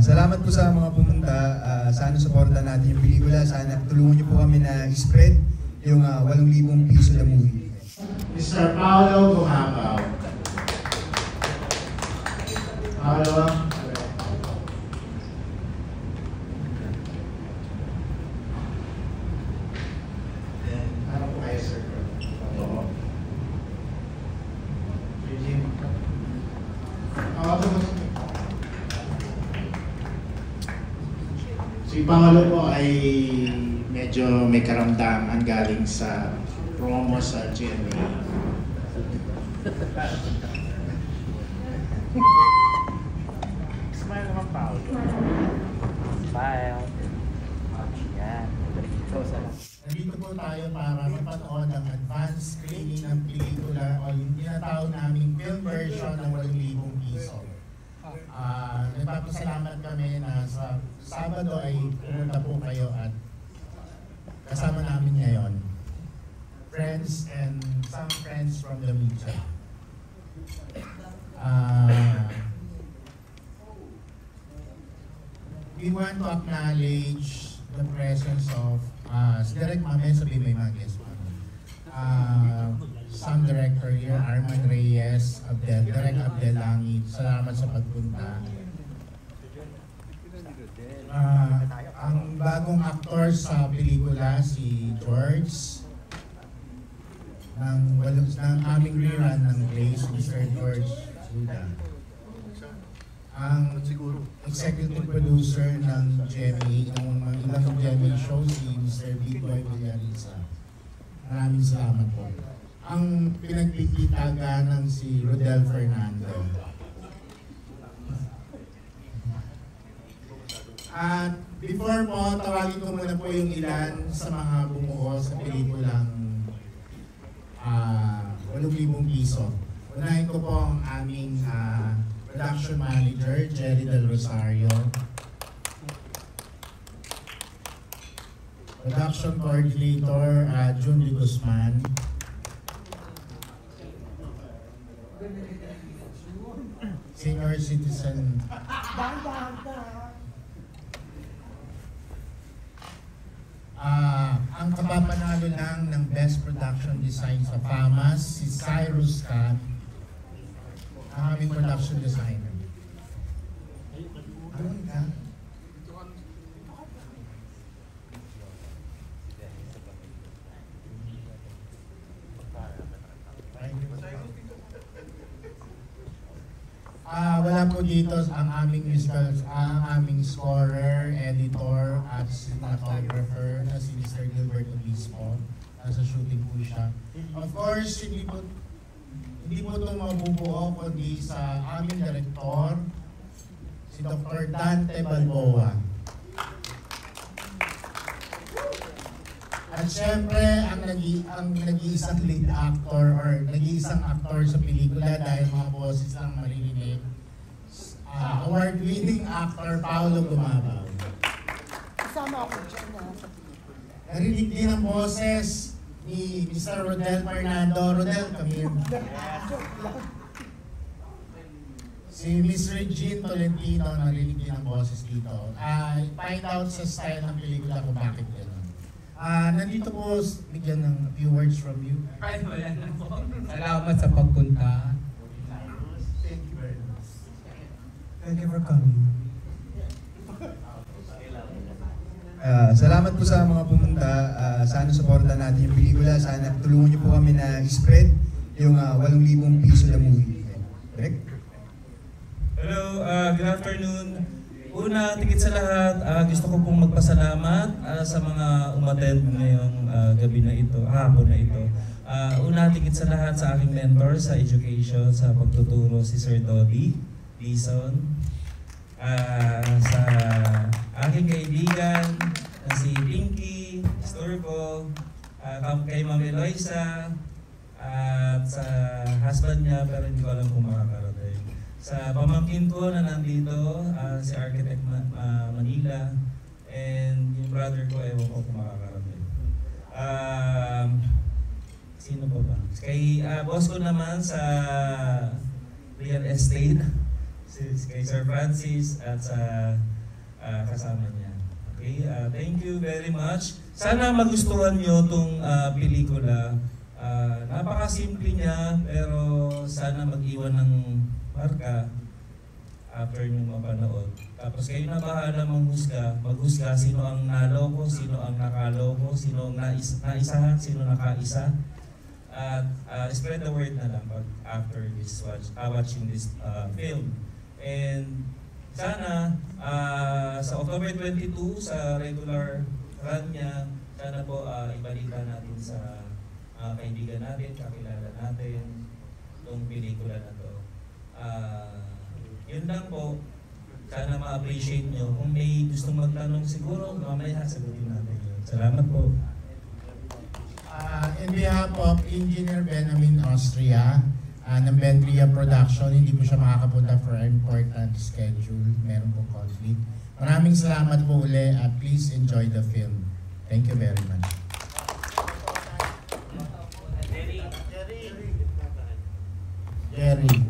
Salamat po sa mga pumunta. Sana supportan natin yung pelikula. Sana tulungan niyo po kami na spread yung 8,000 piso na movie. Mr. Paolo Gumabaw. Paolo. Ano po kayo, sir? Oo. Jim. Si Paolo po ay medyo may karamdaman galing sa promo sa GMA. Smile naman, Paolo. Smile. Yan. Nandito po tayo para mapanood ang advanced screening ng pelikula o yung tinatawag naming film version ng 8,000 piso. Nagpapasalamat kami na sa Sabado ay pumunta po kayo at kasama namin ngayon. Friends and some friends from the media. We want to acknowledge the presence of Direct Mamay, sabi may mga guest pa. Some director here, Arman Reyes, Direct Abdel Langit, salamat sa pagpunta. Ang bagong actor sa pelikula, si George, ng aming rerun ng plays, Mr. George Suda. Ang executive producer ng GMA, ng mga ilang GMA shows, si Mr. Bigoy Villarisa. Maraming salamat po. Ang pinagpipitaga ng si Rodel Fernando. At before po, tawagin ko muna po yung ilan sa mga bumuo sa pelikulang 8,000 piso. Unahin ko po ang aming production manager, Jerry Del Rosario. Production coordinator, Jun de Guzman. Senior citizen. Ang kapapanalo lang ng Best Production Design sa FAMAS, si Cyrus Khan, ang aming production designer. Ano ka? Wala po dito ang aming scorer, editor, at cinematographer na si Mr. Gilbert Obispo. Nasa shooting po siya. Of course, hindi po ito mabubuo kundi sa aming director, si Dr. Dante Balboa. At syempre, ang nag-iisang lead actor or nag-iisang actor sa pelikula dahil mga boses lang maririnig, award-winning actor Paolo Gumabaw. Kasama ako dyan sa pelikula. Narinig din ang boses ni Mr. Rodel Fernando. Rodel, come here. Si Miss Regine Tolentino, narinig din ang boses dito. Find out sa style ng pelikula kung bakit gano'n. Nandito po, bigyan ng a few words from you. Salamat sa pagpunta. Thank you very much. Thank you for coming. Salamat po sa mga pumunta. Sana supportan natin yung pelikula. Sana tulungan niyo po kami na spread yung 8,000 piso na movie. Correct? Hello, good afternoon. Una, tigit sa lahat, gusto ko pong magpasalamat sa mga umattend ngayong gabi na ito, hapon na ito. Una, tigit sa lahat sa aking mentor sa education, sa pagtuturo, si Sir Dodi Dizon. Sa aking kaibigan, si Pinky, Sturbo, kay Ma'am Eloisa, at sa husband niya, pero hindi ko alam kung makakarating. Sa pamangkin ko na nandito, si Architect Manila, and yung brother ko, ewan ko kung makakarating. Sino pa ba? Kay boss ko naman sa real estate, kay Sir Francis at sa kasama niya. Okay, thank you very much. Sana magustuhan nyo itong pelikula. Napakasimple niya, pero sana mag-iwan ng marka after nyo mapanood. Tapos kayo na bahala maghusga sino ang naloko, sino ang nakaloko, sino ang naisahan, sino nakaisa. At spread the word na lang after this watching this film. And sana sa October 22 sa regular run niya, sana po ibalita natin sa kaibigan natin, kakilala natin itong pelikula na to. Yun lang po, sana ma-appreciate nyo. Kung may gustong magtanong siguro, mamaya sagutin natin yun. Salamat po. In behalf of Engineer Benjamin Austria, ng Bentria Production, hindi po siya makakapunta for an important schedule. Meron po conflict. Maraming salamat po uli at please enjoy the film. Thank you very much. Jerry.